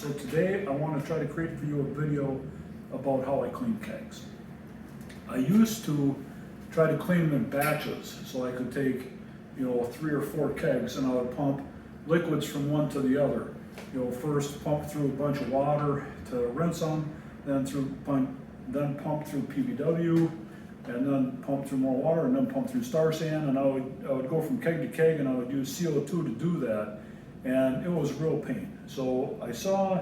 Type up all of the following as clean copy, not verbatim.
So today I want to try to create for you a video about how I clean kegs. I used to try to clean them in batches, so I could take 3 or 4 kegs and I would pump liquids from one to the other. First pump through a bunch of water to rinse them, then pump through PBW, and then pump through more water, and then pump through star sand, and I would go from keg to keg, and I would use CO2 to do that, and it was a real pain. So I saw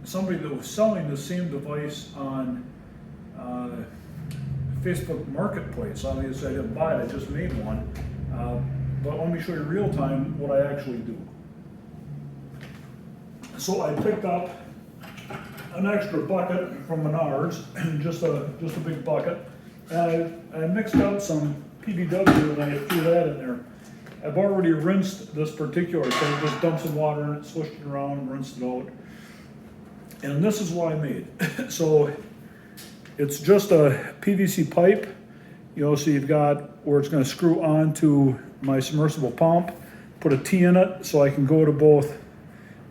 somebody that was selling the same device on Facebook Marketplace. Obviously I didn't buy it, I just made one, but let me show you real time what I actually do. So I picked up an extra bucket from Menards, just a big bucket, and I mixed out some PBW and I threw that in there. I've already rinsed this particular thing, just dumped some water in it, swished it around, and rinsed it out. And this is what I made. So it's just a PVC pipe, so you've got where it's going to screw onto my submersible pump, put a T in it so I can go to both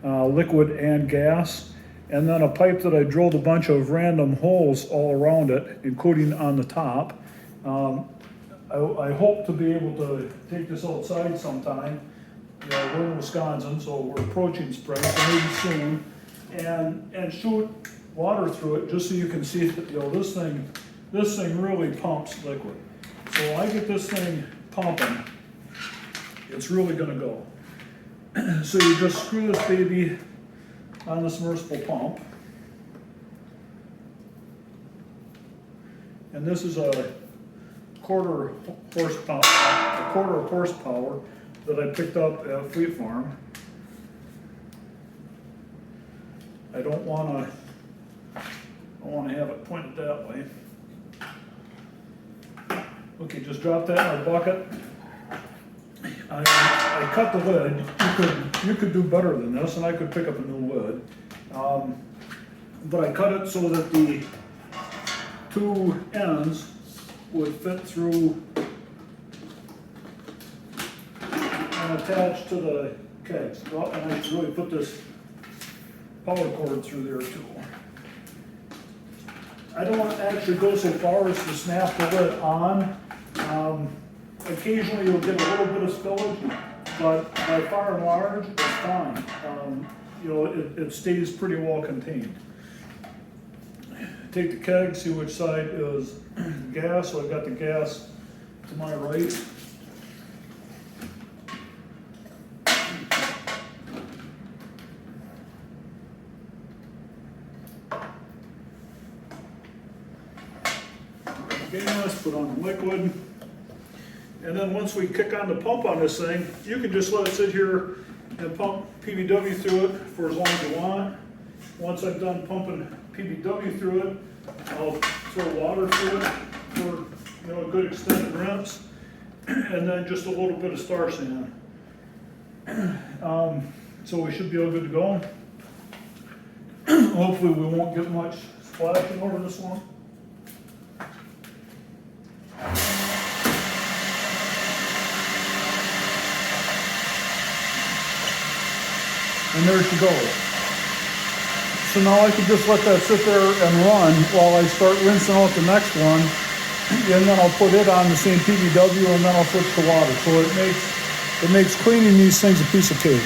liquid and gas. And then a pipe that I drilled a bunch of random holes all around it, including on the top. I hope to be able to take this outside sometime. We're in Wisconsin, so we're approaching spring, so maybe soon, and shoot water through it just so you can see that this thing really pumps liquid. So I get this thing pumping, it's really going to go. So you just screw this baby on the submersible pump, and this is a quarter of horsepower that I picked up at Fleet Farm. I don't want to have it pointed that way. Okay, just drop that in a bucket. I cut the lid. You could do better than this, and I could pick up a new lid. But I cut it so that the two ends would fit through and attach to the kegs. Well, and I should really put this power cord through there too. I don't actually go so far as to snap the lid on. Occasionally you'll get a little bit of spillage, but by far and large, it's fine. It stays pretty well contained. Take the keg, see which side is gas. So I've got the gas to my right. Gas, put on the liquid. And then once we kick on the pump on this thing, you can just let it sit here and pump PBW through it for as long as you want. Once I've done pumping PBW through it, I'll throw water through it for a good extended rinse, and then just a little bit of star sand. So we should be all good to go. Hopefully we won't get much splashing over this one. And there she goes. So now I can just let that sit there and run while I start rinsing out the next one. And then I'll put it on the same PBW, and then I'll switch to water. So it makes cleaning these things a piece of cake.